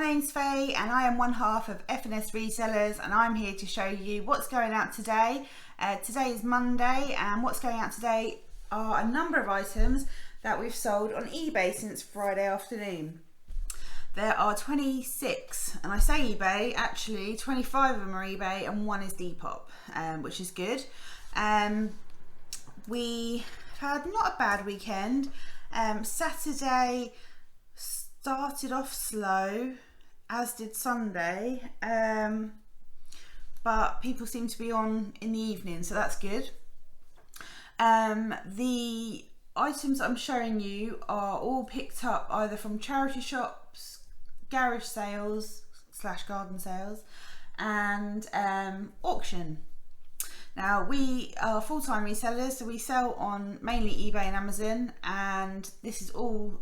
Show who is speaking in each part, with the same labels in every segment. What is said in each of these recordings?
Speaker 1: name's Faye and I am one half of F&S Resellers, and I'm here to show you what's going out today. Today is Monday, and what's going out today are a number of items that we've sold on eBay since Friday afternoon. There are 26, and I say eBay, actually 25 of them are eBay and one is Depop, which is good. We had not a bad weekend. Saturday started off slow, as did Sunday, but people seem to be on in the evening, so that's good. The items I'm showing you are all picked up either from charity shops, garage sales / garden sales, and auction. Now, we are full-time resellers, so we sell on mainly eBay and Amazon, and this is all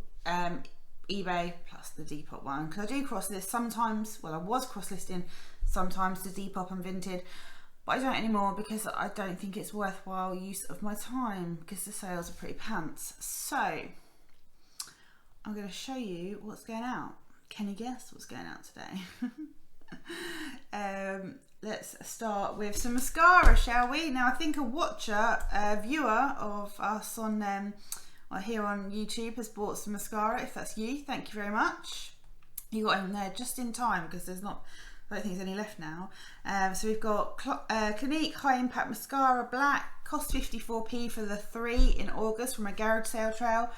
Speaker 1: eBay plus the Depop one, because I do cross-list sometimes. Well, I was cross-listing sometimes the Depop and Vinted, but I don't anymore because I don't think it's worthwhile use of my time because the sales are pretty pants. So I'm going to show you what's going out. Can you guess what's going out today? Let's start with some mascara, shall we? Now, I think a watcher, a viewer of us on here on YouTube has bought some mascara. If that's you, thank you very much. You got in there just in time because there's not, I don't think there's any left now. So we've got Clinique High Impact Mascara Black, cost 54p for the 3 in August from a garage sale trail.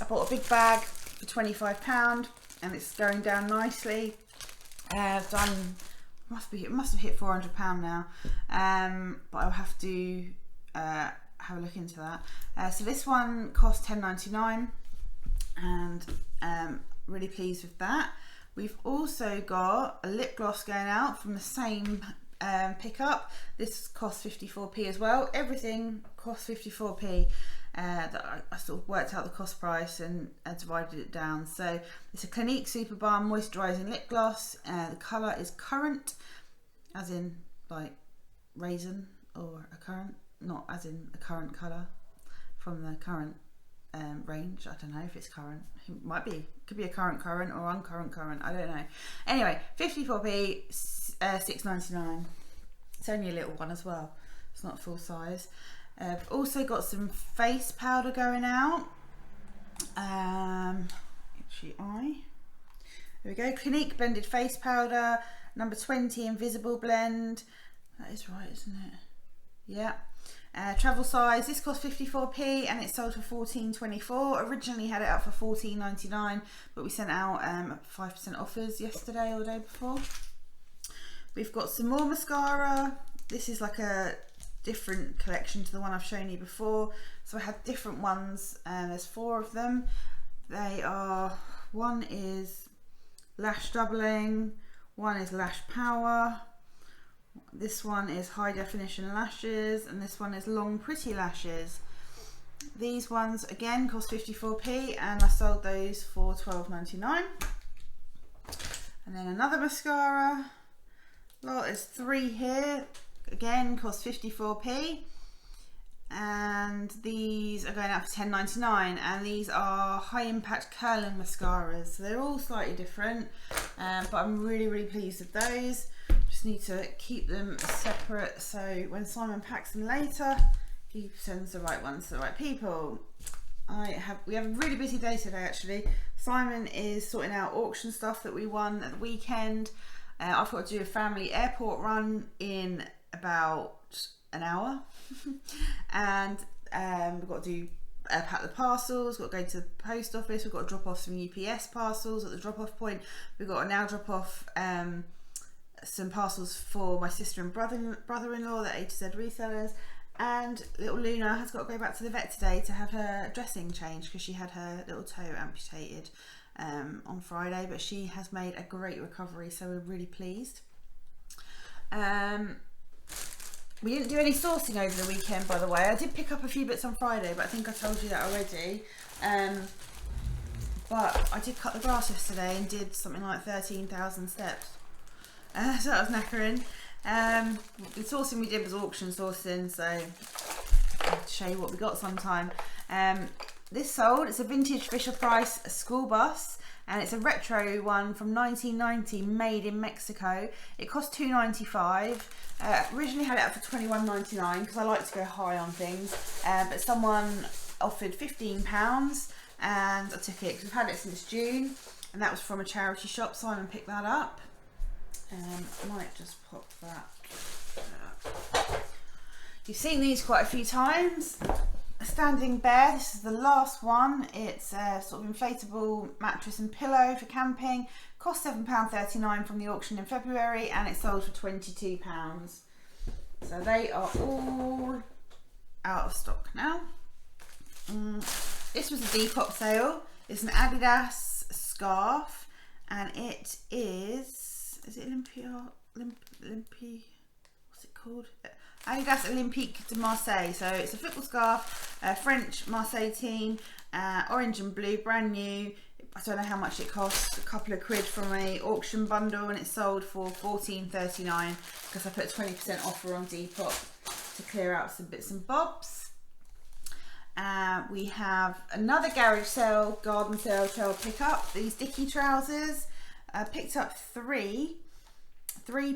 Speaker 1: I bought a big bag for £25 and it's going down nicely. Done. It must have hit £400 now, but I'll have to have a look into that. So this one cost £10.99 and really pleased with that. We've also got a lip gloss going out from the same pickup. This costs 54p as well. Everything costs 54p. That I sort of worked out the cost price and divided it down. So it's a Clinique Super Balm Moisturising Lip Gloss. The colour is Currant, as in like raisin, or a currant, not as in a current colour from the current range. I don't know if it's current. It might be. Could be a current or uncurrent current. I don't know. Anyway, 54p, £6.99. It's only a little one as well. It's not full size. I've also got some face powder going out. Itchy eye. There we go. Clinique Blended Face Powder, number 20 Invisible Blend. That is right, isn't it? Yeah. Travel size. This cost 54p and it sold for $14.24. Originally had it up for $14.99, but we sent out 5% offers yesterday or the day before. We've got some more mascara. This is like a different collection to the one I've shown you before. So I had different ones, and there's 4 of them. They are, one is lash doubling, one is lash power, this one is high definition lashes, and this one is long pretty lashes. These ones again cost 54p and I sold those for $12.99. And then another mascara. Well, there's 3 here. Again, cost 54p, and these are going out for $10.99, and these are high impact curling mascaras. So they're all slightly different, but I'm really pleased with those. Just need to keep them separate so when Simon packs them later, he sends the right ones to the right people. We have a really busy day today actually. Simon is sorting out auction stuff that we won at the weekend. I've got to do a family airport run in about an hour and we've got to do pack the parcels, we've got to go to the post office, we've got to drop off some UPS parcels at the drop off point, we've got to now drop off some parcels for my sister and brother-in-law, the A to Z resellers, and little Luna has got to go back to the vet today to have her dressing changed because she had her little toe amputated on Friday, but she has made a great recovery, so we're really pleased. We didn't do any sourcing over the weekend, by the way. I did pick up a few bits on Friday, but I think I told you that already. But I did cut the grass yesterday and did something like 13,000 steps. So that was knackering. The sourcing we did was auction sourcing, so I'll show you what we got sometime. This sold, it's a vintage Fisher Price school bus, and it's a retro one from 1990, made in Mexico. It cost $2.95. Originally had it up for $21.99 because I like to go high on things, but someone offered £15 and I took it because we've had it since June, and that was from a charity shop. Simon picked that up. I might just pop that up. You've seen these quite a few times. A standing bear, this is the last one. It's a sort of inflatable mattress and pillow for camping. Cost £7.39 from the auction in February, and it sold for £22. So they are all out of stock now. This was a Depop sale. It's an Adidas Scarf, and it is it Olympia? What's it called? Adidas Olympique de Marseille. So it's a football scarf, French Marseille team, orange and blue, brand new. I don't know how much it costs, a couple of quid from a auction bundle, and it sold for $14.39 because I put a 20% offer on Depop to clear out some bits and bobs. We have another garage sale, garden sale child pickup. These Dickie trousers. I picked up three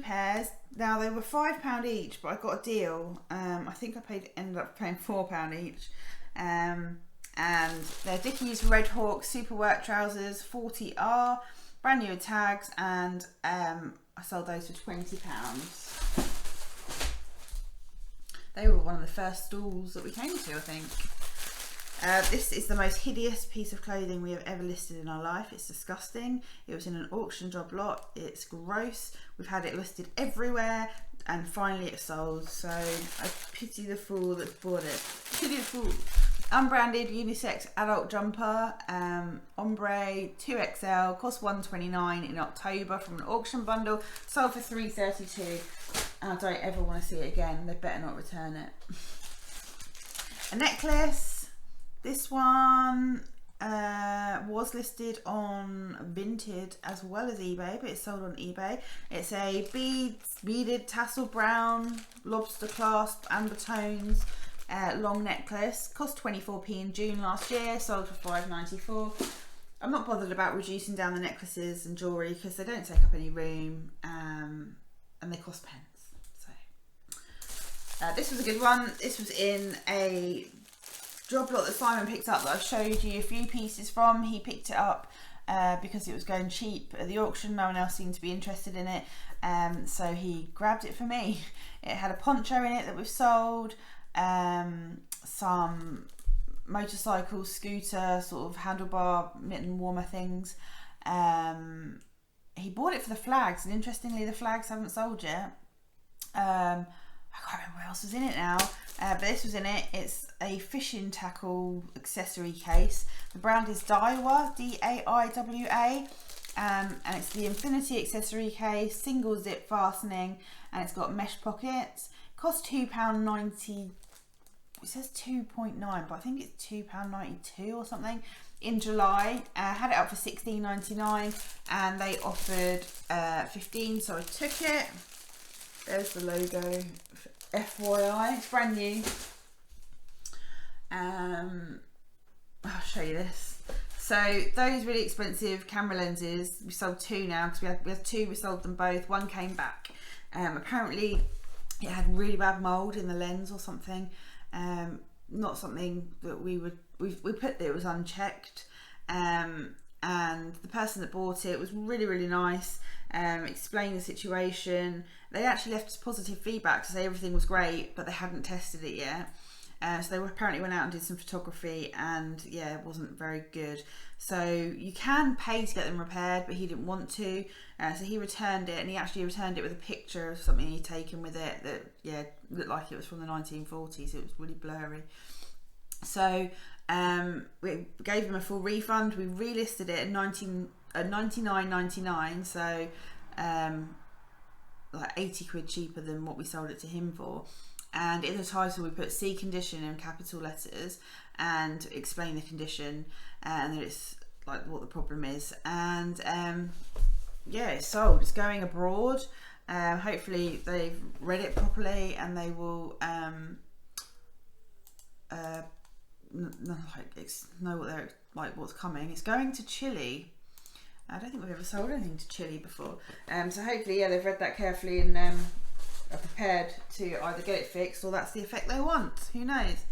Speaker 1: pairs. Now they were £5 each, but I got a deal. I think I ended up paying £4 each. And they're Dickies Red Hawk Super Work trousers, 40R, brand new with tags, and I sold those for £20. They were one of the first stalls that we came to, I think. This is the most hideous piece of clothing we have ever listed in our life. It's disgusting. It was in an auction job lot. It's gross. We've had it listed everywhere, and finally it sold. So I pity the fool that bought it. Pity the fool. Unbranded unisex adult jumper, ombre 2XL, cost $1.29 in October from an auction bundle. Sold for $3.32. And I don't ever want to see it again. They better not return it. A necklace. This one was listed on Vinted as well as eBay, but it's sold on eBay. It's a beaded tassel brown lobster clasp amber tones long necklace. Cost 24p in June last year, sold for $5.94. I'm not bothered about reducing down the necklaces and jewellery because they don't take up any room, and they cost pence. So this was a good one. This was in a job lot that Simon picked up that I've showed you a few pieces from. He picked it up because it was going cheap at the auction. No one else seemed to be interested in it, so he grabbed it for me. It had a poncho in it that we've sold, some motorcycle, scooter, sort of handlebar mitten warmer things. He bought it for the flags, and interestingly the flags haven't sold yet. I can't remember what else was in it now, but this was in it. It's a fishing tackle accessory case. The brand is Daiwa, D-A-I-W-A, and it's the Infinity accessory case, single zip fastening, and it's got mesh pockets. Cost £2.90. It says 2.9, but I think it's £2.92 or something. In July, had it up for $16.99, and they offered $15, so I took it. There's the logo, FYI, it's brand new. I'll show you this. So those really expensive camera lenses, we sold two now because we had two, we sold them both. One came back. Apparently it had really bad mould in the lens or something. Not something that we put that it was unchecked. And the person that bought it was really, really nice. Explained the situation. They actually left us positive feedback to say everything was great, but they hadn't tested it yet. So they apparently went out and did some photography, and yeah, it wasn't very good. So you can pay to get them repaired, but he didn't want to. So he returned it, and he actually returned it with a picture of something he'd taken with it that looked like it was from the 1940s. It was really blurry. So we gave him a full refund. We relisted it at $99.99, so like 80 quid cheaper than what we sold it to him for. And in the title we put "C condition" in capital letters and explain the condition, and that it's like what the problem is. And yeah, it's sold. It's going abroad. Hopefully they've read it properly and they will know what they're like, what's coming. It's going to Chile. I don't think we've ever sold anything to Chile before. So hopefully, yeah, they've read that carefully and are prepared to either get it fixed or that's the effect they want. Who knows?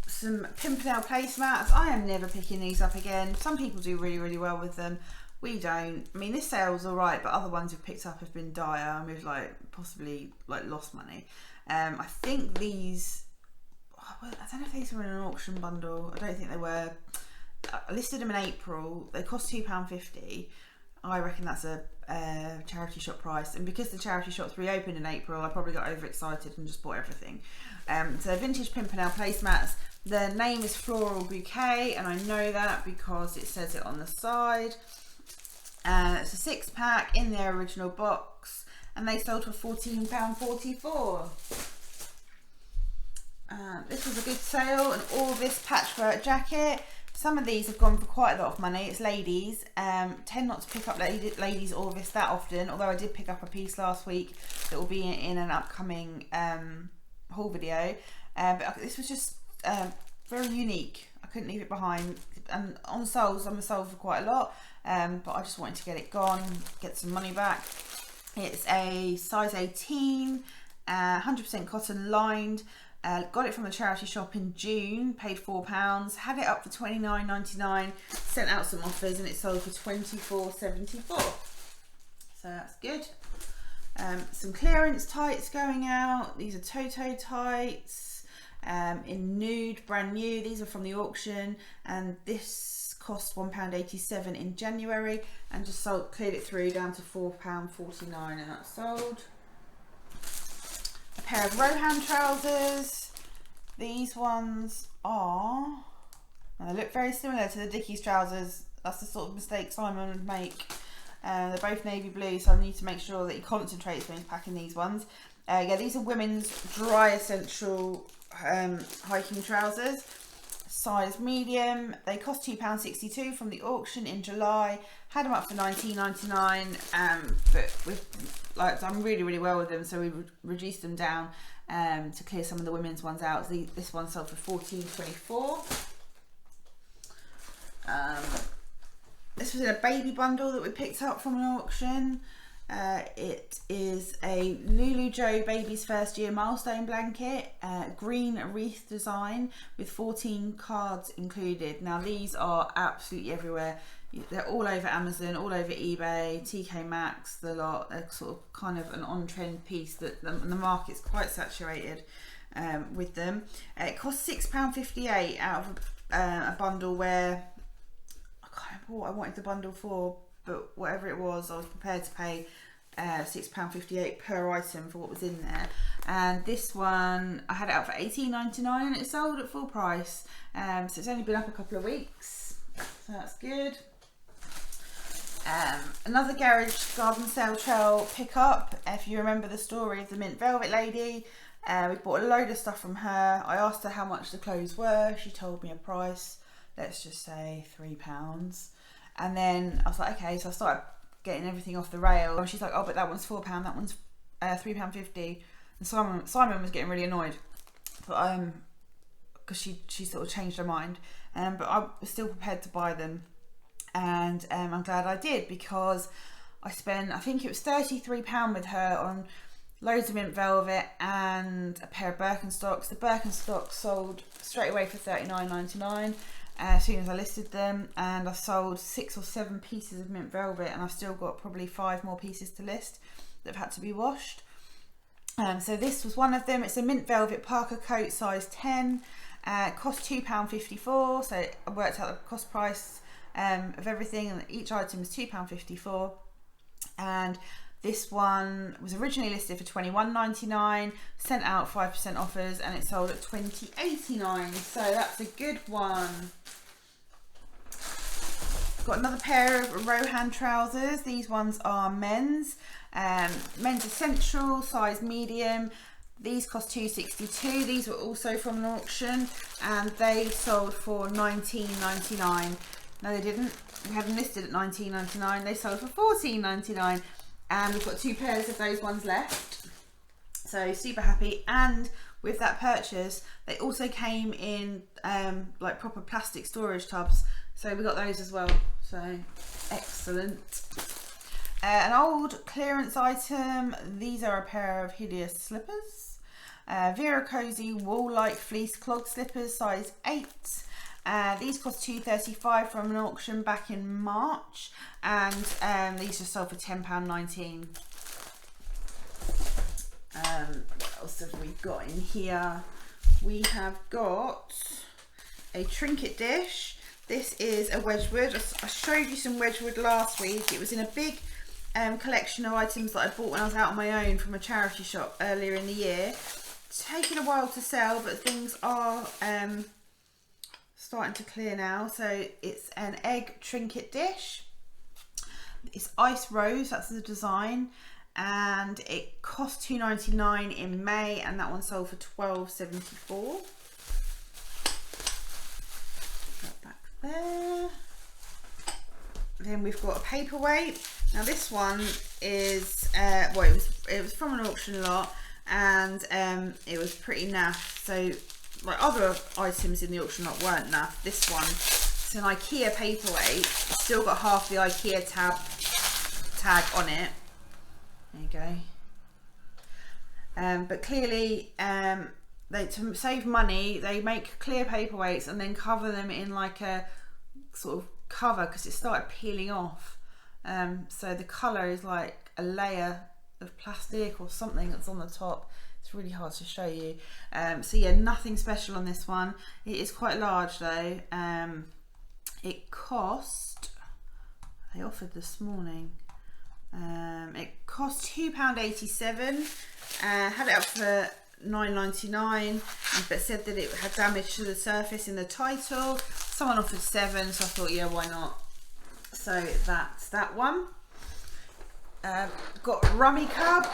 Speaker 1: Some Pimpernel placemats. I am never picking these up again. Some people do really, really well with them. We don't. I mean, this sale's all right, but other ones we've picked up have been dire and we've like possibly like lost money. I think these, I don't know if these were in an auction bundle. I don't think they were. I listed them in April. They cost £2.50. I reckon that's a charity shop price, and because the charity shops reopened in April, I probably got overexcited and just bought everything. So vintage Pimpernel placemats. The name is Floral Bouquet, and I know that because it says it on the side. It's a 6-pack in their original box, and they sold for £14.44. This was a good sale. An Orvis patchwork jacket. Some of these have gone for quite a lot of money. It's ladies. Tend not to pick up ladies Orvis that often, although I did pick up a piece last week that will be in an upcoming haul video. But this was just very unique. I couldn't leave it behind. And on soles, I'm sold for quite a lot, but I just wanted to get it gone, get some money back. It's a size 18, 100% cotton lined. Got it from a charity shop in June, paid £4, had it up for £29.99, sent out some offers, and it sold for £24.74. So that's good. Some clearance tights going out. These are Toto tights in nude, brand new. These are from the auction, and this cost £1.87 in January, and just cleared it through down to £4.49, and that's sold. A pair of Rohan trousers. These ones are, they look very similar to the Dickies trousers. That's the sort of mistake Simon would make. They're both navy blue, so I need to make sure that he concentrates when he's packing these ones. Yeah, these are women's dry essential hiking trousers, size medium. They cost £2.62 from the auction in July. Had them up for £19.99, but we've done really, really well with them, so we reduced them down to clear some of the women's ones out. This one sold for £14.24. This was in a baby bundle that we picked up from an auction. It is a Lulu Joe Baby's First Year Milestone blanket, green wreath design with 14 cards included. Now these are absolutely everywhere. They're all over Amazon, all over eBay, TK Maxx, the lot. They're sort of kind of an on-trend piece that the market's quite saturated with them. It costs £6.58 out of a bundle where I can't remember what I wanted the bundle for, but whatever it was, I was prepared to pay £6.58 per item for what was in there. And this one, I had it out for £18.99 and it sold at full price. So it's only been up a couple of weeks, so that's good. Another garage garden sale trail pickup. If you remember the story of the mint velvet lady, we bought a load of stuff from her. I asked her how much the clothes were. She told me a price, let's just say £3. And then I was like, okay, so I started getting everything off the rail, and she's like, oh, but that one's £4, that one's £3.50. And Simon was getting really annoyed, but because she sort of changed her mind, but I was still prepared to buy them, and I'm glad I did, because I spent, I think it was £33 with her on loads of mint velvet and a pair of Birkenstocks. The Birkenstocks sold straight away for £39.99 as soon as I listed them, and I've sold 6 or 7 pieces of mint velvet, and I've still got probably 5 more pieces to list that have had to be washed. So this was one of them. It's a mint velvet parka coat, size 10. Cost £2.54, so I worked out the cost price of everything, and each item is £2.54. And this one was originally listed for £21.99, sent out 5% offers, and it sold at £20.89. So that's a good one. Got another pair of Rohan trousers. These ones are men's essential, size medium. These cost £2.62. These were also from an auction, and they sold for £19.99. No, they didn't. We had them listed at £19.99. They sold for £14.99. And we've got 2 pairs of those ones left, so super happy. And with that purchase, they also came in like proper plastic storage tubs, So we got those as well, so excellent. An old clearance item. These are a pair of hideous slippers. Vera Cozy wool-like fleece clog slippers, size 8. These cost £2.35 from an auction back in March, and these just sold for £10.19. What else have we got in here? We have got a trinket dish. This is a Wedgwood. I showed you some Wedgwood last week. It was in a big collection of items that I bought when I was out on my own from a charity shop earlier in the year. It's taken a while to sell, but things are starting to clear now. So it's an egg trinket dish. It's ice rose, that's the design, and it cost £2.99 in May, and that one sold for £12.74. That back there. Then we've got a paperweight. Now this one is well, it was from an auction lot, and it was pretty naff. So like other items in the auction lot weren't naff. This one, it's an Ikea paperweight. It's still got half the Ikea tag on it. There you go. But clearly, to save money, they make clear paperweights and then cover them in like a sort of cover, because it started peeling off. So the colour is like a layer of plastic or something that's on the top. It's really hard to show you. So yeah, nothing special on this one. It is quite large though. It cost, they offered this morning, it cost £2.87. Had it up for £9.99, but said that it had damage to the surface in the title. Someone offered £7, so I thought, yeah, why not? So that's that one. Got Rummy Cub.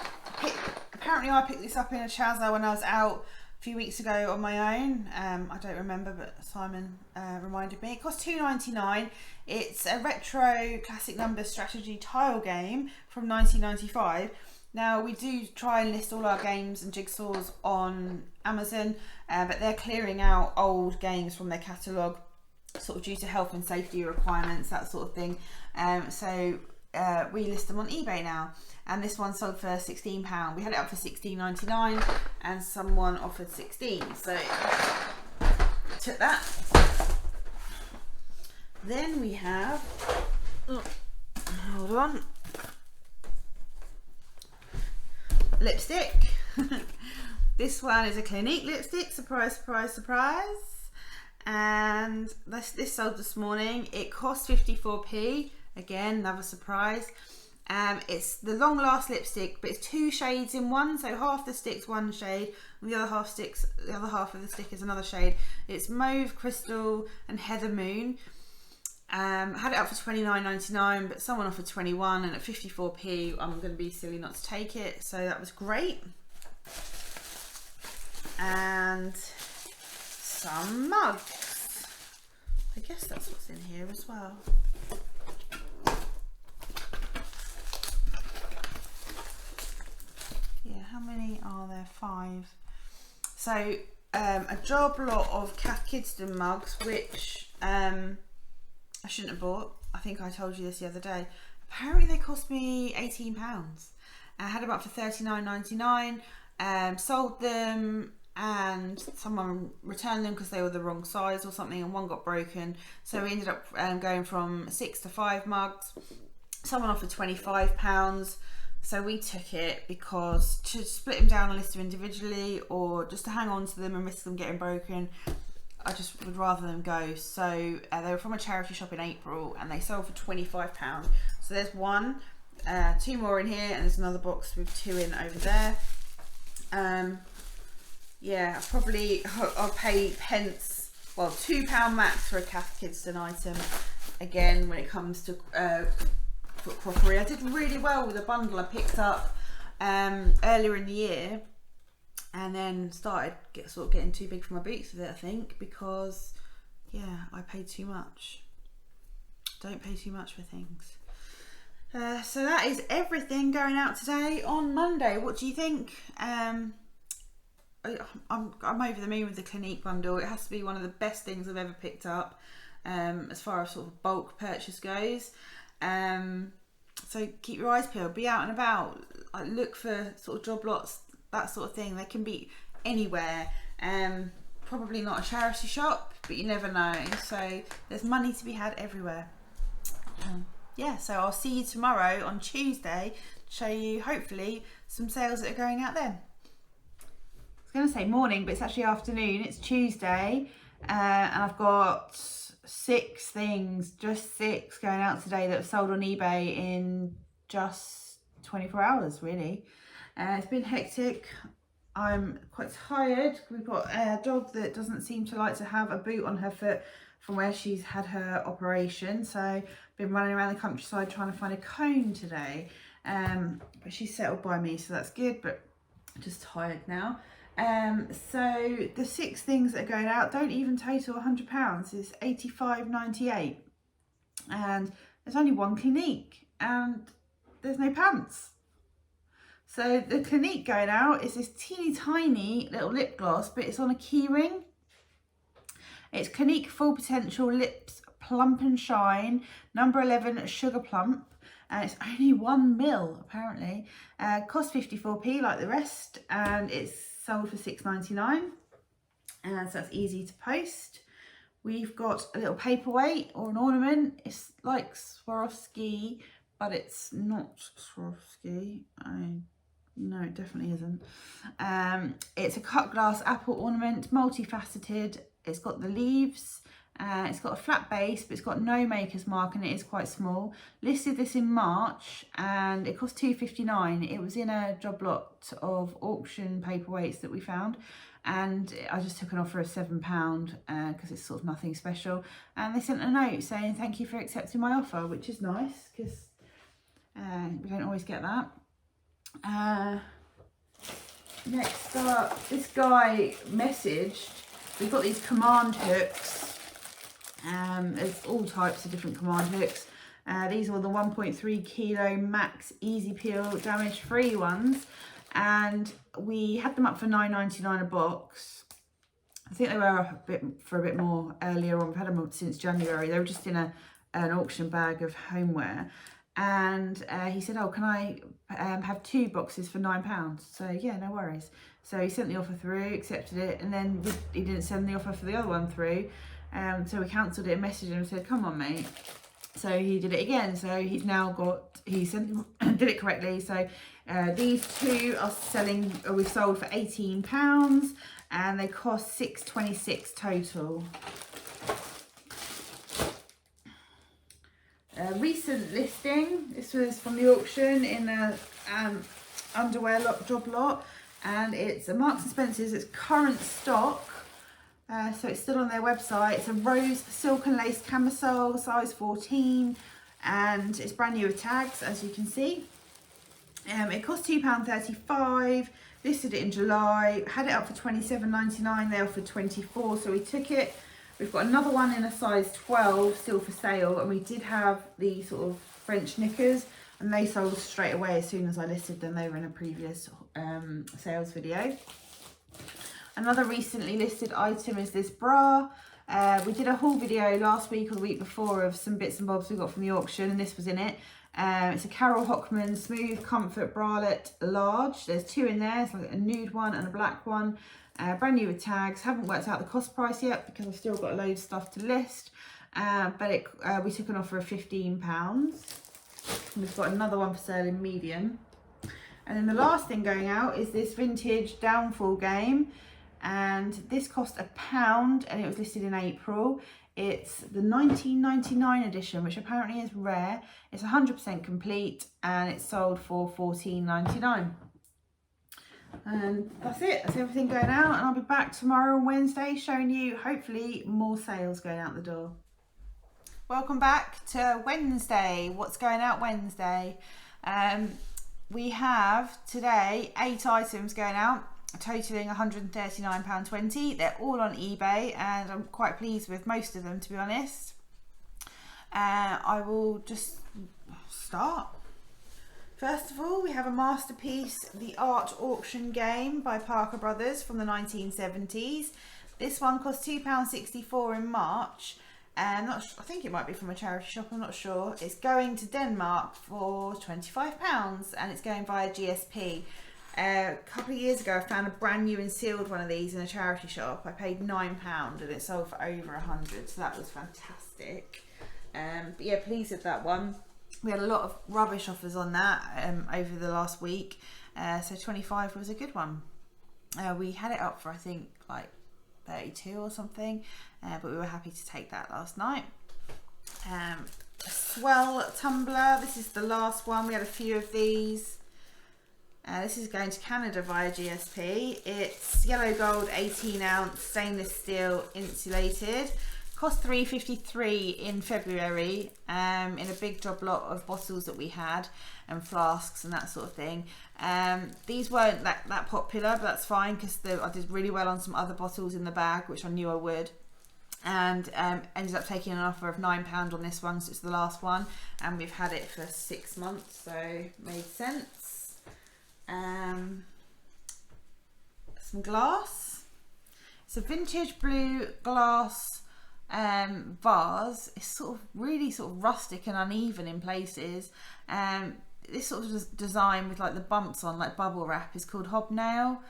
Speaker 1: Apparently I picked this up in a Chazza when I was out a few weeks ago on my own. I don't remember, but Simon reminded me. It cost £2.99. It's a retro classic numbers strategy tile game from 1995. Now we do try and list all our games and jigsaws on Amazon, but they're clearing out old games from their catalogue, sort of due to health and safety requirements, that sort of thing. So we list them on eBay now, and this one sold for £16. We had it up for £16.99, and someone offered £16, so took that. Then we have, hold on, lipstick. This one is a Clinique lipstick, surprise, surprise, surprise. And this sold this morning. It cost 54p. Again, another surprise. It's the Long Last lipstick, but it's 2 shades in one. So half the stick's one shade, and the other half of the stick is another shade. It's Mauve, Crystal, and Heather Moon. Had it up for £29.99, but someone offered 21, and at 54p, I'm going to be silly not to take it. So that was great. And some mugs. I guess that's what's in here as well. Yeah, how many are there? 5. So a job lot of Cath Kidston mugs, which I shouldn't have bought. I think I told you this the other day. Apparently they cost me £18. I had them up for £39.99. Sold them, and someone returned them because they were the wrong size or something, and one got broken. So we ended up going from 6 to 5 mugs. Someone offered £25. So we took it, because to split them down and list them individually, or just to hang on to them and risk them getting broken, I just would rather them go. So they were from a charity shop in April, and they sold for £25. So there's one, 2 more in here, and there's another box with 2 in over there. Yeah, I'll pay pence, well, £2 max for a Cath Kidston item. Again, when it comes to foot crockery, I did really well with a bundle I picked up earlier in the year, and then started getting too big for my boots with it, I think, because yeah, I paid too much. Don't pay too much for things. So that is everything going out today on Monday. What do you think? I'm over the moon with the Clinique bundle. It has to be one of the best things I've ever picked up. as far as sort of bulk purchase goes. So keep your eyes peeled, be out and about, like, look for sort of job lots, that sort of thing. They can be anywhere. Probably not a charity shop, but you never know. So there's money to be had everywhere. Yeah, so I'll see you tomorrow on Tuesday to show you hopefully some sales that are going out then. I was going to say morning, but it's actually afternoon. It's Tuesday, and I've got 6 things, just 6 going out today that have sold on eBay in just 24 hours really. It's been hectic. I'm quite tired. We've got a dog that doesn't seem to like to have a boot on her foot from where she's had her operation, so I've been running around the countryside trying to find a cone today, but she's settled by me, so that's good, but just tired now. So the 6 things that are going out don't even total £100. It's £85.98, and there's only one Clinique, and there's no pants. So the Clinique going out is this teeny tiny little lip gloss, but it's on a key ring. It's Clinique Full Potential Lips Plump and Shine, number 11 Sugar Plump, and it's only 1ml apparently. Cost 54p like the rest, and it's sold for £6.99, and so it's easy to post. We've got a little paperweight or an ornament. It's like Swarovski, but it's not Swarovski. No, it definitely isn't. It's a cut glass apple ornament, multifaceted. It's got the leaves, it's got a flat base, but it's got no maker's mark, and it is quite small. Listed this in March, and it cost £2.59. It was in a job lot of auction paperweights that we found, and I just took an offer of £7 because it's sort of nothing special. And they sent a note saying thank you for accepting my offer, which is nice because we don't always get that. Next up, this guy messaged. We've got these command hooks. There's all types of different command hooks. These are the 1.3 kilo max easy peel damage free ones, and we had them up for £9.99 a box. I think they were up for a bit more earlier on. We've had them since January. They were just in an auction bag of homeware. And he said, oh, can I have 2 boxes for £9? So yeah, no worries. So he sent the offer through, accepted it, and then he didn't send the offer for the other one through. So we cancelled it and messaged him and said, come on, mate. So he did it again. So he's now got, he sent did it correctly. So these 2 are selling, we've sold for £18, and they cost £6.26 total. Recent listing. This was from the auction in a underwear job lot, and it's a Marks and Spencer's. It's current stock, so it's still on their website. It's a rose silk and lace camisole, size 14, and it's brand new with tags, as you can see. It cost £2.35. Listed it in July. Had it up for £27.99. They offered £24, so we took it. We've got another one in a size 12 still for sale, and we did have the sort of French knickers, and they sold straight away as soon as I listed them. They were in a previous sales video. Another recently listed item is this bra. We did a haul video last week or the week before of some bits and bobs we got from the auction, and this was in it. It's a Carol Hockman Smooth Comfort Bralette Large. There's 2 in there. It's like a nude one and a black one. Brand new with tags. Haven't worked out the cost price yet because I've still got a load of stuff to list. But we took an offer of £15. We've got another one for sale in medium. And then the last thing going out is this vintage Downfall game. And this cost £1, and it was listed in April. It's the 1999 edition, which apparently is rare. It's 100% complete, and it's sold for £14.99. And that's it. That's everything going out, and I'll be back tomorrow on Wednesday showing you hopefully more sales going out the door. Welcome back to Wednesday. What's going out Wednesday? We have today 8 items going out, totaling £139.20. They're all on eBay, and I'm quite pleased with most of them, to be honest. I will just start. First of all, we have a masterpiece, The Art Auction Game by Parker Brothers from the 1970s. This one cost £2.64 in March, I think it might be from a charity shop, I'm not sure. It's going to Denmark for £25 and it's going via GSP. A couple of years ago I found a brand new and sealed one of these in a charity shop. I paid £9 and it sold for over 100, so that was fantastic. But yeah, pleased with that one. We had a lot of rubbish offers on that over the last week, so 25 was a good one. We had it up for I think like 32 or something, but we were happy to take that last night. A Swell tumbler, this is the last one. We had a few of these. This is going to Canada via GSP. It's yellow gold 18 ounce stainless steel insulated. Cost $3.53 in February, in a big job lot of bottles that we had and flasks and that sort of thing. These weren't that popular, but that's fine because I did really well on some other bottles in the bag, which I knew I would. And ended up taking an offer of £9 on this one, so it's the last one. And we've had it for 6 months, so made sense. Some glass. It's a vintage blue glass vase. It's sort of really sort of rustic and uneven in places. This sort of design with like the bumps on, like bubble wrap, is called Hobnail,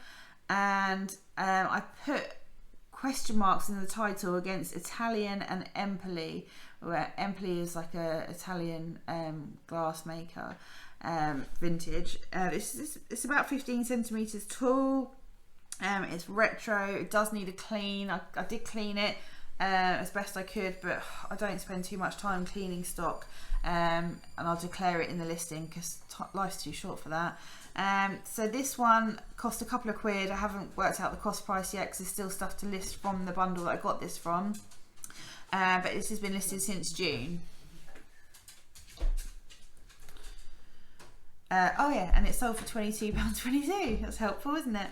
Speaker 1: and I put question marks in the title against Italian and Empoli, where Empoli is like a Italian glass maker, vintage. It's about 15 centimeters tall. It's retro. It does need a clean. I did clean it as best I could, but I don't spend too much time cleaning stock, and I'll declare it in the listing because life's too short for that. So this one cost a couple of quid. I haven't worked out the cost price yet because there's still stuff to list from the bundle that I got this from, but this has been listed since June. Oh yeah, and it sold for £22.22. That's helpful, isn't it?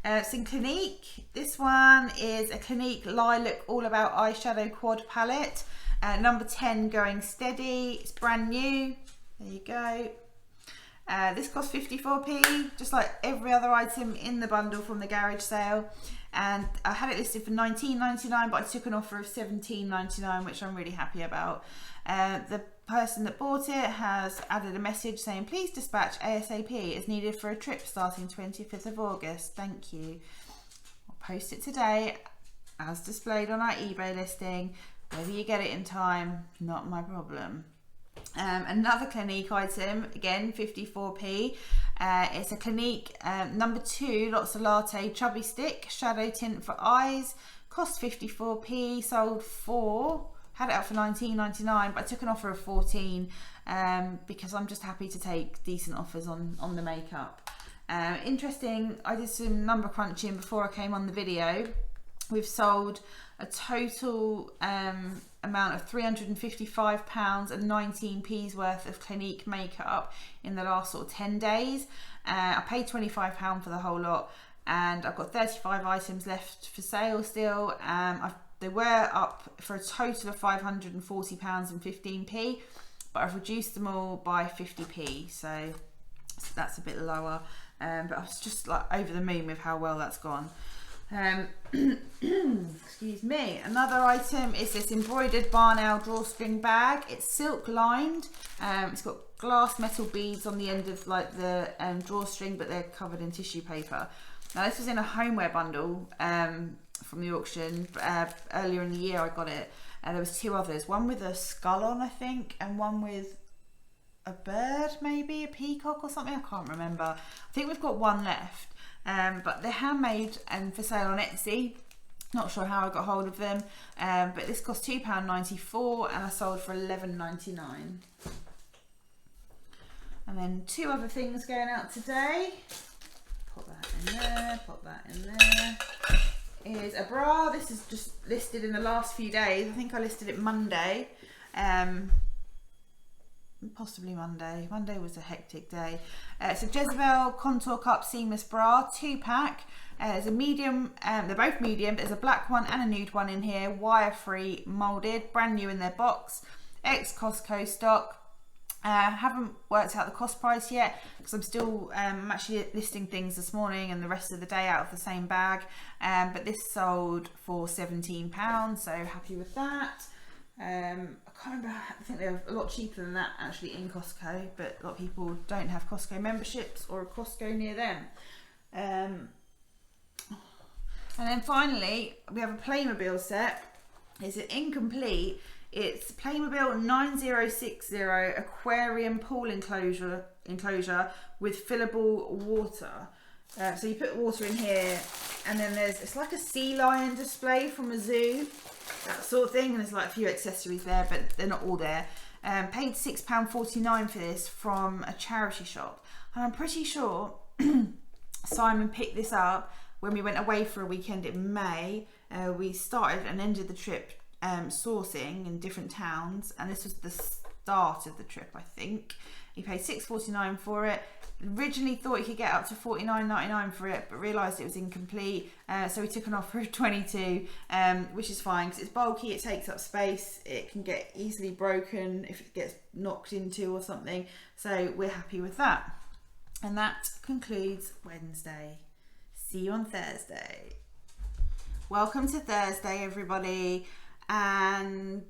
Speaker 1: It's in Clinique. This one is a Clinique Lilac All About Eyeshadow Quad Palette. Number 10 going steady. It's brand new. There you go. This cost 54p, just like every other item in the bundle from the garage sale. And I had it listed for $19.99, but I took an offer of $17.99, which I'm really happy about. The person that bought it has added a message saying please dispatch ASAP as needed for a trip starting 25th of August. Thank you. I'll post it today as displayed on our eBay listing. Whether you get it in time, not my problem. Another Clinique item, again 54p. It's a Clinique number 2 Lots of Latte Chubby Stick Shadow Tint for Eyes. Cost 54p, sold for, had it up for $19.99, but I took an offer of $14 because I'm just happy to take decent offers on the makeup. Interesting, I did some number crunching before I came on the video. We've sold a total amount of £355 and 19p's worth of Clinique makeup in the last sort of 10 days. I paid £25 for the whole lot, and I've got 35 items left for sale still. They were up for a total of £540 and 15p, but I've reduced them all by 50p, so that's a bit lower. But I was just like over the moon with how well that's gone. Excuse me. Another item is this embroidered Barnell drawstring bag. It's silk lined. It's got glass metal beads on the end of like the drawstring, but they're covered in tissue paper. Now this was in a homeware bundle from the auction earlier in the year. I got it, and there was 2 others. One with a skull on, I think, and one with a bird, maybe a peacock or something. I can't remember. I think we've got one left. But they're handmade and for sale on Etsy. Not sure how I got hold of them, but this cost £2.94 and I sold for $11.99. And then 2 other things going out today. Pop that in there, pop that in there. Is a bra. This is just listed in the last few days. I think I listed it Monday. Possibly Monday. Monday was a hectic day. It's a Jezebel Contour Cup Seamless Bra 2-pack. There's a medium, they're both medium, but there's a black one and a nude one in here, wire free, moulded, brand new in their box, ex Costco stock. Haven't worked out the cost price yet because I'm still I'm actually listing things this morning and the rest of the day out of the same bag, but this sold for £17, so happy with that. I can't remember, I think they're a lot cheaper than that actually in Costco, but a lot of people don't have Costco memberships or a Costco near them. And then finally, we have a Playmobil set. It's an incomplete. It's Playmobil 9060 aquarium pool enclosure with fillable water. So you put water in here, and then it's like a sea lion display from a zoo, that sort of thing, and there's like a few accessories there, but they're not all there. Paid £6.49 for this from a charity shop, and I'm pretty sure Simon picked this up when we went away for a weekend in May. We started and ended the trip sourcing in different towns, and this was the start of the trip, I think. He paid £6.49 for it. Originally thought he could get up to $49.99 for it, but realised it was incomplete, so we took an offer of $22, which is fine because it's bulky, it takes up space, it can get easily broken if it gets knocked into or something, so we're happy with that. And that concludes Wednesday. See you on Thursday. Welcome to Thursday, everybody. And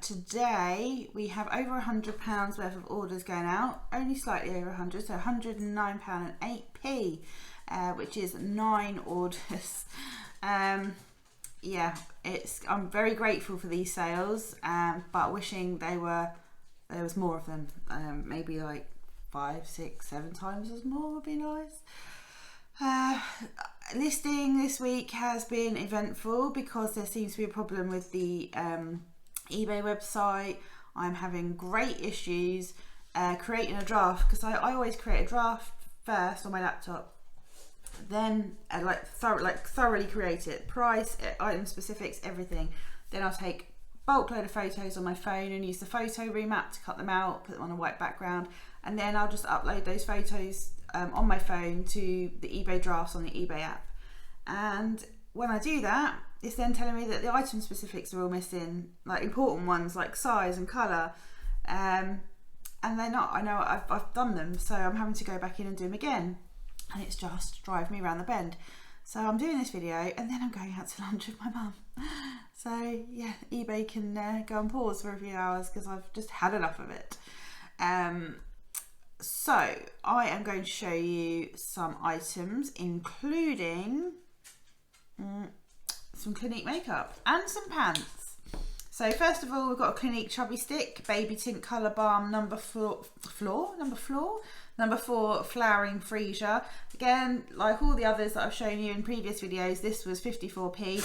Speaker 1: today we have over £100 worth of orders going out, only slightly over 100, so £109.08, which is 9 orders. Yeah, I'm very grateful for these sales, but wishing there was more of them. Maybe like 5, 6, 7 times as more would be nice. Listing this week has been eventful because there seems to be a problem with the eBay website. I'm having great issues creating a draft, because I always create a draft first on my laptop, then thoroughly create it, price, item specifics, everything. Then I'll take bulk load of photos on my phone and use the photo remap to cut them out, put them on a white background, and then I'll just upload those photos on my phone to the eBay drafts on the eBay app. And when I do that, it's then telling me that the item specifics are all missing, like important ones like size and colour, and they're not. I know I've done them, so I'm having to go back in and do them again, and it's just driving me around the bend. So I'm doing this video and then I'm going out to lunch with my mum. So yeah, eBay can go on pause for a few hours because I've just had enough of it. So I am going to show you some items, including some Clinique makeup and some pants. So first of all, we've got a Clinique Chubby Stick Baby Tint Colour Balm number 4 Flowering Freesia. Again, like all the others that I've shown you in previous videos, this was 54p.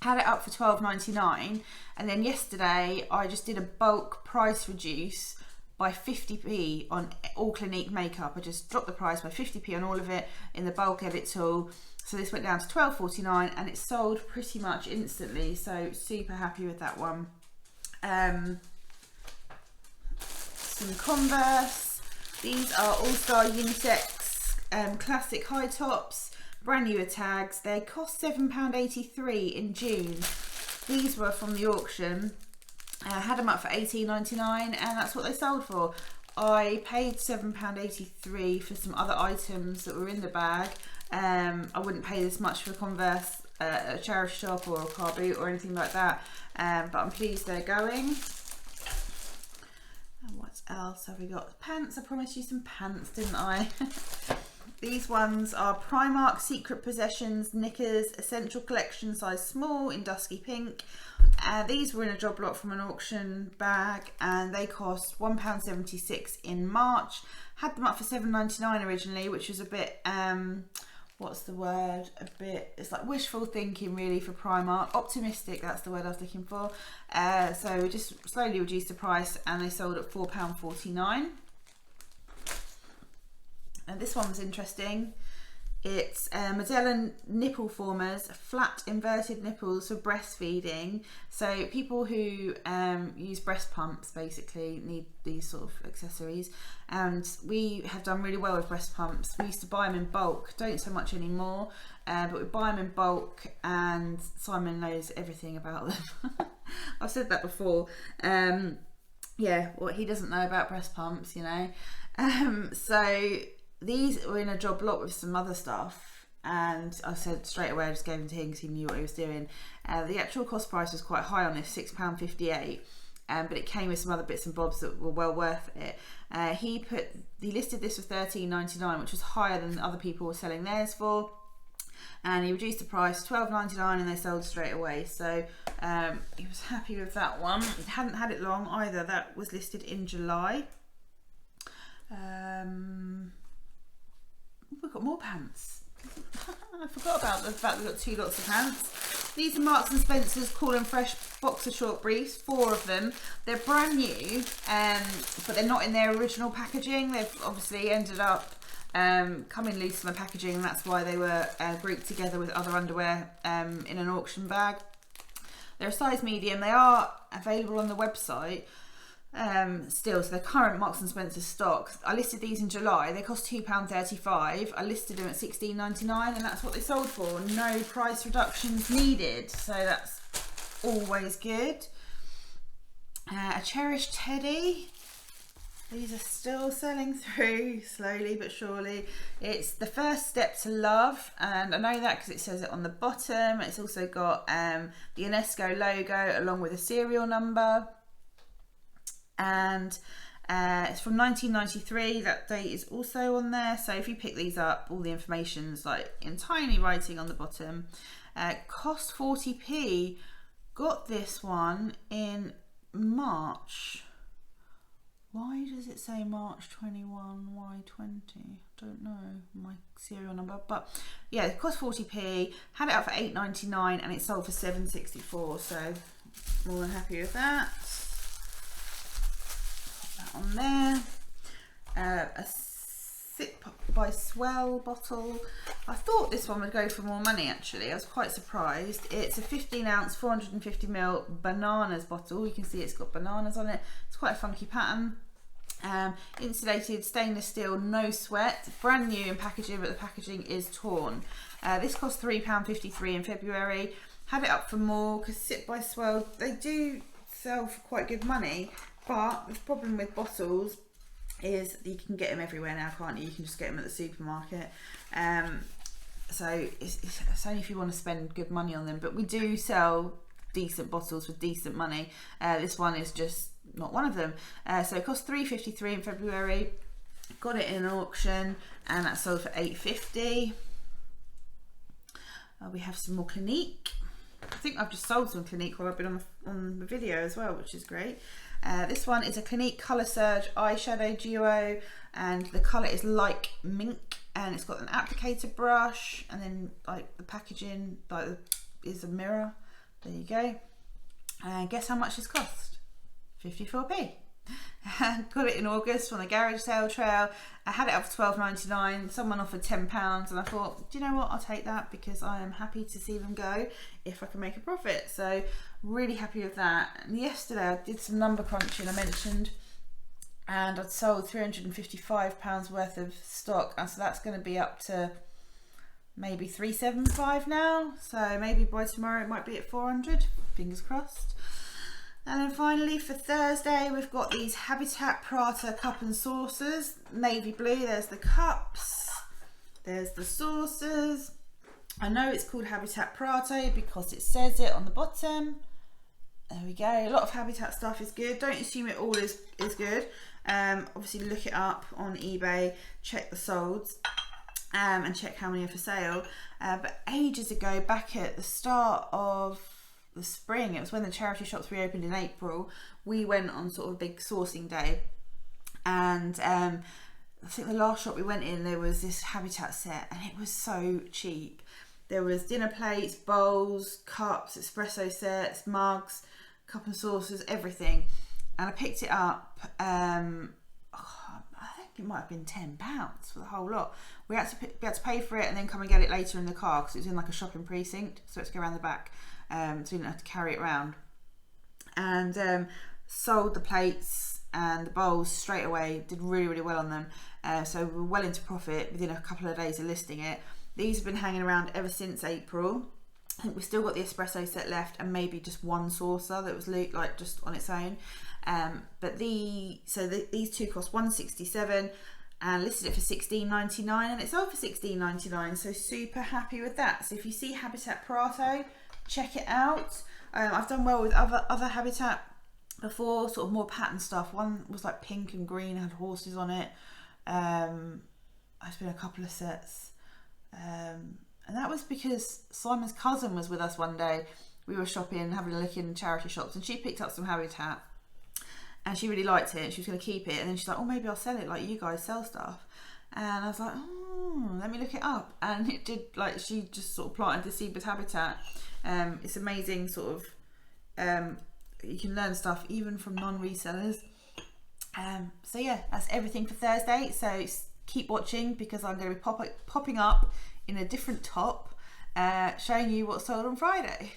Speaker 1: Had it up for £12.99, and then yesterday I just did a bulk price reduce by 50p on all Clinique makeup. I just dropped the price by 50p on all of it in the bulk edit tool. So this went down to £12.49 and it sold pretty much instantly. So super happy with that one. Some Converse. These are All-Star Unisex classic high tops. Brand new with tags. They cost £7.83 in June. These were from the auction. Had them up for $18.99 and that's what they sold for. I paid £7.83 for some other items that were in the bag. I wouldn't pay this much for Converse at a charity shop or a car boot or anything like that, but I'm pleased they're going. And what else have we got? Pants. I promised you some pants, didn't I? These ones are Primark Secret Possessions Knickers Essential Collection size small in dusky pink. These were in a job lot from an auction bag and they cost £1.76 in March. Had them up for £7.99 originally, which was a bit, what's the word? It's like wishful thinking really for Primark. Optimistic, that's the word I was looking for. So we just slowly reduced the price and they sold at £4.49. And this one was interesting. It's Modella nipple formers, flat inverted nipples for breastfeeding. So people who use breast pumps basically need these sort of accessories. And we have done really well with breast pumps. We used to buy them in bulk, don't so much anymore, but we buy them in bulk and Simon knows everything about them. I've said that before. Yeah, what he doesn't know about breast pumps, you know. So these were in a job lot with some other stuff and I said straight away, I just gave him to him because he knew what he was doing. The actual cost price was quite high on this, £6.58, but it came with some other bits and bobs that were well worth it. He listed this for £13.99, which was higher than other people were selling theirs for, and he reduced the price to £12.99 and they sold straight away. So he was happy with that one. He hadn't had it long either. That was listed in July. We've got more pants. I forgot about the fact we've got 2 lots of pants. These are Marks and Spencer's Cool and Fresh boxer short briefs, 4 of them. They're brand new, but they're not in their original packaging. They've obviously ended up coming loose from the packaging, and that's why they were grouped together with other underwear in an auction bag. They're a size medium. They are available on the website still, so they're current Marks and Spencer stock. I listed these in July. They cost £2.35. I listed them at £16.99, and that's what they sold for. No price reductions needed, so that's always good. A cherished teddy. These are still selling through slowly but surely. It's the first step to love, and I know that because it says it on the bottom. It's also got the UNESCO logo along with a serial number, and it's from 1993. That date is also on there, so if you pick these up, all the information's like in tiny writing on the bottom. Cost 40p. Got this one in March. Why does it say March 21 Y20? Don't know my serial number, but yeah, it cost 40p. Had it up for £8.99 and it sold for £7.64, so more than happy with that. Put that on there. A Sip by Swell bottle. I thought this one would go for more money actually. I was quite surprised. It's a 15-ounce 450ml bananas bottle. You can see it's got bananas on it. It's quite a funky pattern. Insulated stainless steel, no sweat, brand new in packaging, but the packaging is torn. This cost £3.53 in February. Had it up for more because Sip by Swell, they do sell for quite good money, but the problem with bottles is you can get them everywhere now, can't you? You can just get them at the supermarket. So it's only if you want to spend good money on them, but we do sell decent bottles for decent money. This one is just not one of them. So it cost £3.53 in February. Got it in an auction and that sold for £8.50. We have some more Clinique. I think I've just sold some Clinique while I've been on the video as well, which is great. This one is a Clinique Colour Surge eyeshadow duo, and the colour is like mink, and it's got an applicator brush, and then like the packaging is a mirror. There you go. And guess how much this cost? 54p. Got it in August on the garage sale trail. I had it up for £12.99. Someone offered £10 and I thought, do you know what, I'll take that because I am happy to see them go if I can make a profit. So really happy with that. And yesterday I did some number crunching, I mentioned, and I'd sold £355 worth of stock, and so that's going to be up to maybe £375 now, so maybe by tomorrow it might be at 400, fingers crossed. And then finally for Thursday we've got these Habitat Prata cup and saucers, navy blue. There's the cups, there's the saucers. I know it's called Habitat Prata because it says it on the bottom. There we go. A lot of Habitat stuff is good. Don't assume it all is good. Obviously look it up on eBay, check the solds, and check how many are for sale. But ages ago, back at the start of the spring, it was when the charity shops reopened in April, we went on sort of a big sourcing day, and I think the last shop we went in, there was this Habitat set and it was so cheap. There was dinner plates, bowls, cups, espresso sets, mugs, cup and saucers, everything, and I picked it up. I think it might have been £10 for the whole lot. We had to pay for it and then come and get it later in the car because it was in like a shopping precinct, so it's go around the back. So we didn't have to carry it around, and sold the plates and the bowls straight away. Did really well on them, so we were well into profit within a couple of days of listing it. These have been hanging around ever since April. I think we've still got the espresso set left and maybe just one saucer that was like just on its own. But these two cost £167. and listed it for $16.99, and it sold for $16.99, so super happy with that. So if you see Habitat Prato, check it out. I've done well with other Habitat before, sort of more pattern stuff. One was like pink and green, had horses on it. I've been a couple of sets, and that was because Simon's cousin was with us one day. We were shopping, having a look in charity shops, and she picked up some Habitat and she really liked it. She was going to keep it, and then she's like, oh, maybe I'll sell it, like you guys sell stuff. And I was like, oh, let me look it up. And it did, like, she just sort of planted the seed with Habitat. It's amazing, sort of, you can learn stuff even from non-resellers. So yeah, that's everything for Thursday. So keep watching, because I'm going to be popping up in a different top, showing you what's sold on Friday.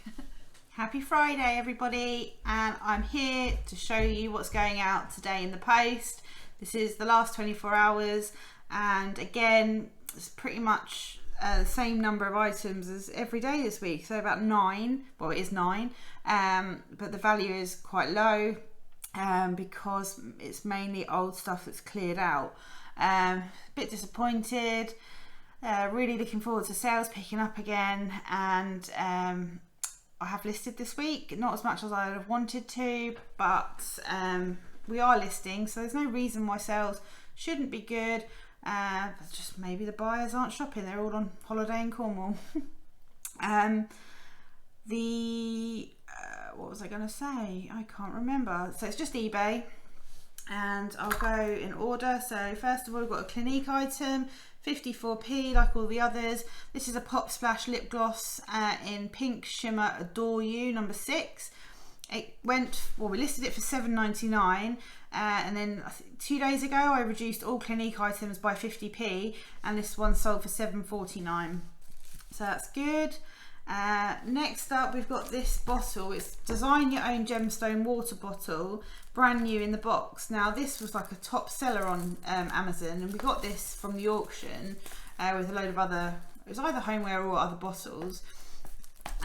Speaker 1: Happy Friday, everybody, and I'm here to show you what's going out today in the post. This is the last 24 hours, and again, it's pretty much the same number of items as every day this week, so about 9. Well, it is 9, but the value is quite low because it's mainly old stuff that's cleared out. A bit disappointed, really looking forward to sales picking up again, and I have listed this week, not as much as I would have wanted to, but we are listing, so there's no reason why sales shouldn't be good. But just maybe the buyers aren't shopping, they're all on holiday in Cornwall. What was I going to say? I can't remember. So it's just eBay, and I'll go in order. So first of all, we've got a Clinique item, 54p like all the others. This is a Pop Splash lip gloss in Pink Shimmer Adore You, number 6. It went, well, we listed it for $7.99, and then 2 days ago I reduced all Clinique items by 50p, and this one sold for $7.49, so that's good. Next up, we've got this bottle. It's Design Your Own Gemstone water bottle, brand new in the box. Now this was like a top seller on Amazon, and we got this from the auction with a load of other, it was either homeware or other bottles,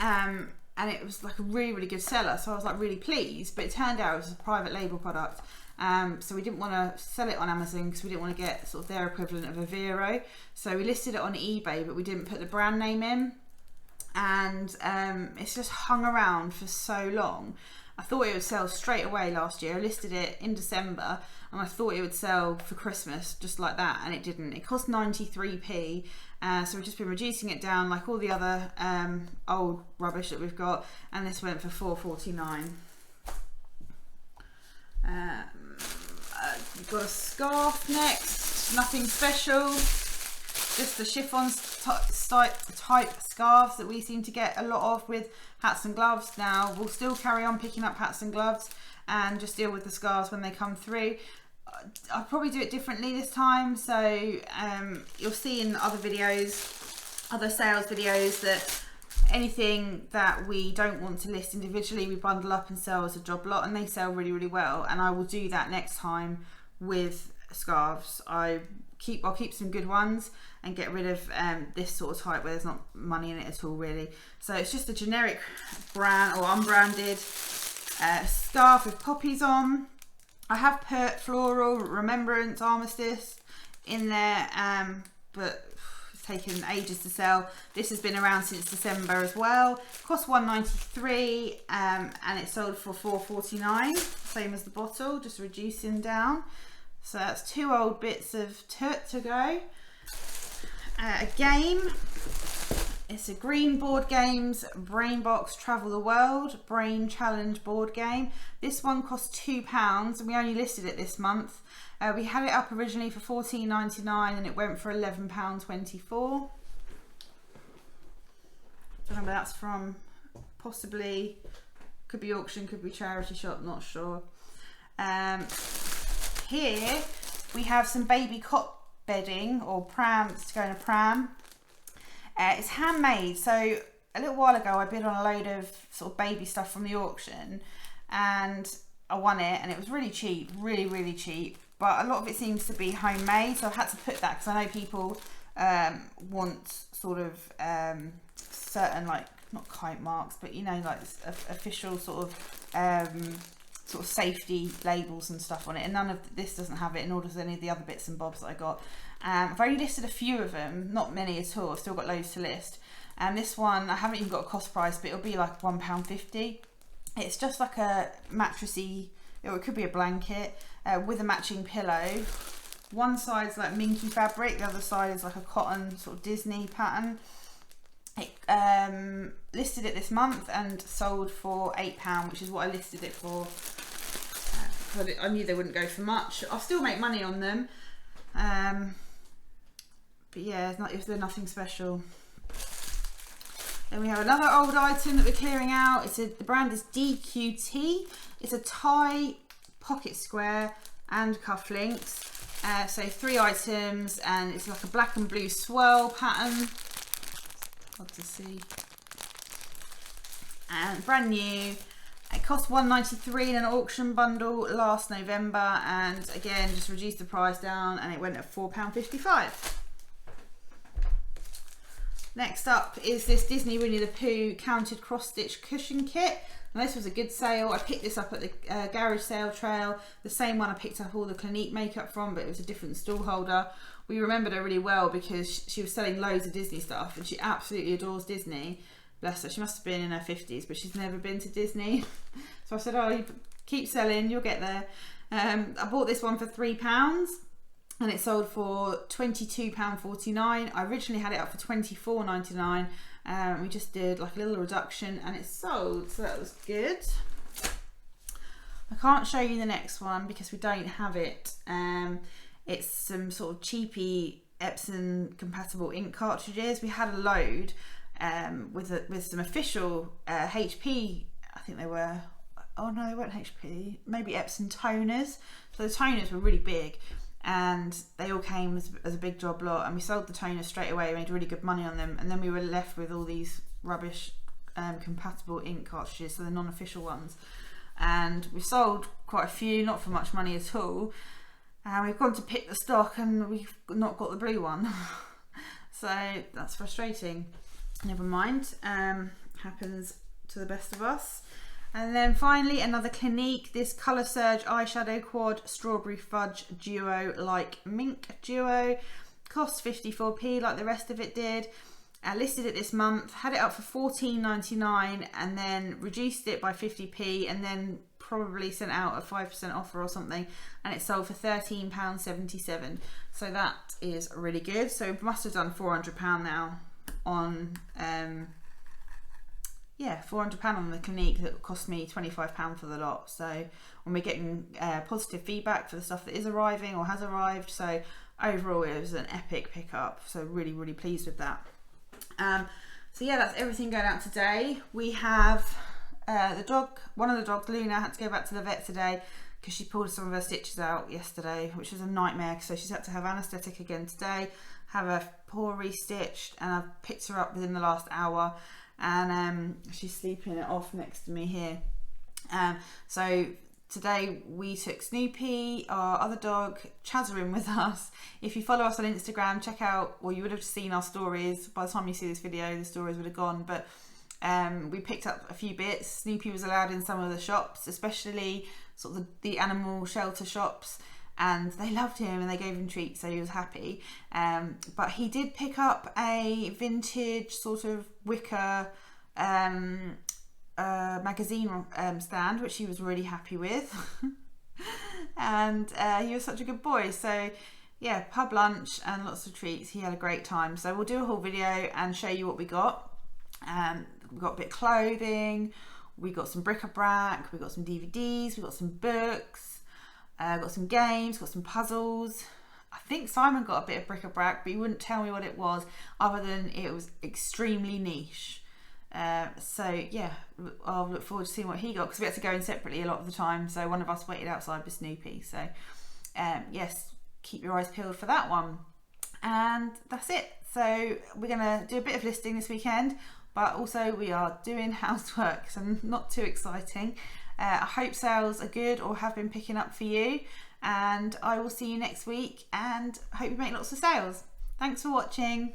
Speaker 1: and it was like a really good seller, so I was like really pleased. But it turned out it was a private label product, so we didn't want to sell it on Amazon because we didn't want to get sort of their equivalent of a Vero. So we listed it on eBay, but we didn't put the brand name in, and it's just hung around for so long. I thought it would sell straight away last year. I listed it in December, and I thought it would sell for Christmas just like that, and it didn't. It cost 93p, so we've just been reducing it down like all the other old rubbish that we've got, and this went for $4.49. We've got a scarf next, nothing special, just the chiffon type scarves that we seem to get a lot of with hats and gloves. Now we'll still carry on picking up hats and gloves and just deal with the scarves when they come through. I'll probably do it differently this time, so you'll see in other videos, other sales videos, that anything that we don't want to list individually we bundle up and sell as a job lot, and they sell really well, and I will do that next time with scarves. I'll keep some good ones and get rid of this sort of type where there's not money in it at all really. So it's just a generic brand or unbranded scarf with poppies on. I have put floral, remembrance, armistice in there, but it's taken ages to sell. This has been around since December as well. Cost $1.93, and it sold for $4.49, same as the bottle, just reducing down. So that's 2 old bits of tut to go. A game. It's a Green Board Games Brain Box Travel the World Brain Challenge board game. This one cost £2, and we only listed it this month. We had it up originally for $14.99, and it went for £11.24. Remember, that's from possibly, could be auction, could be charity shop, not sure. Here we have some baby cot bedding or prams to go in a pram. It's handmade, so a little while ago I bid on a load of sort of baby stuff from the auction, and I won it, and it was really cheap, really cheap, but a lot of it seems to be homemade, so I've had to put that because I know people want sort of certain, like, not kite marks, but you know, like official sort of sort of safety labels and stuff on it, and none of this doesn't have it, nor does any of the other bits and bobs that I got. I've only listed a few of them, not many at all. I've still got loads to list. And this one, I haven't even got a cost price, but it'll be like £1.50. It's just like a mattressy, or it could be a blanket with a matching pillow. One side's like minky fabric, the other side is like a cotton sort of Disney pattern. It listed it this month and sold for £8, which is what I listed it for. But I knew they wouldn't go for much. I'll still make money on them. But yeah, they're nothing special. Then we have another old item that we're clearing out. The brand is DQT. It's a tie pocket square and cufflinks. So 3 items, and it's like a black and blue swirl pattern. Hard to see. And brand new. It cost £1.93 in an auction bundle last November, and again just reduced the price down, and it went at £4.55. Next up is this Disney Winnie the Pooh counted cross-stitch cushion kit. Now this was a good sale. I picked this up at the garage sale trail, the same one I picked up all the Clinique makeup from, but it was a different stall holder. We remembered her really well because she was selling loads of Disney stuff, and she absolutely adores Disney. Bless her, she must have been in her 50s, but she's never been to Disney. So I said, oh, you keep selling, you'll get there. I bought this one for £3. And it sold for £22.49. I originally had it up for £24.99. We just did like a little reduction and it sold, so that was good. I can't show you the next one because we don't have it. It's some sort of cheapy Epson compatible ink cartridges. We had a load with some official HP, I think they were, oh no, they weren't HP, maybe Epson toners. So the toners were really big, and they all came as a big job lot, and we sold the toners straight away, made really good money on them, and then we were left with all these rubbish compatible ink cartridges, so the non-official ones, and we sold quite a few, not for much money at all, and we've gone to pick the stock and we've not got the blue one. So that's frustrating. Never mind, happens to the best of us. And then finally another Clinique, this Colour Surge Eyeshadow Quad Strawberry Fudge Duo like Mink Duo. Cost 54p like the rest of it did. I listed it this month, had it up for $14.99 and then reduced it by 50p and then probably sent out a 5% offer or something, and it sold for £13.77. So that is really good. So it must have done £400 now on £400 on the Clinique that cost me £25 for the lot. So when we're getting positive feedback for the stuff that is arriving or has arrived, so overall it was an epic pickup, so really pleased with that. So yeah, that's everything going out today. We have one of the dogs, Luna, had to go back to the vet today because she pulled some of her stitches out yesterday, which was a nightmare, so she's had to have anaesthetic again today, have her paw re-stitched, and I've picked her up within the last hour, and she's sleeping it off next to me here. So today we took Snoopy, our other dog, Chazarin, with us. If you follow us on Instagram, check out, well, you would have seen our stories. By the time you see this video, the stories would have gone, but we picked up a few bits. Snoopy was allowed in some of the shops, especially sort of the animal shelter shops, and they loved him and they gave him treats, so he was happy. But he did pick up a vintage sort of wicker magazine stand, which he was really happy with. And he was such a good boy. So yeah, pub lunch and lots of treats. He had a great time. So we'll do a whole video and show you what we got. We got a bit of clothing, we got some bric-a-brac, we got some DVDs, we got some books, got some games, got some puzzles. I think Simon got a bit of bric-a-brac, but he wouldn't tell me what it was other than it was extremely niche. So yeah, I'll look forward to seeing what he got, because we had to go in separately a lot of the time, so one of us waited outside with Snoopy. So yes, keep your eyes peeled for that one. And that's it. So we're gonna do a bit of listing this weekend, but also we are doing housework, so not too exciting. I hope sales are good or have been picking up for you, and I will see you next week, and I hope you make lots of sales. Thanks for watching.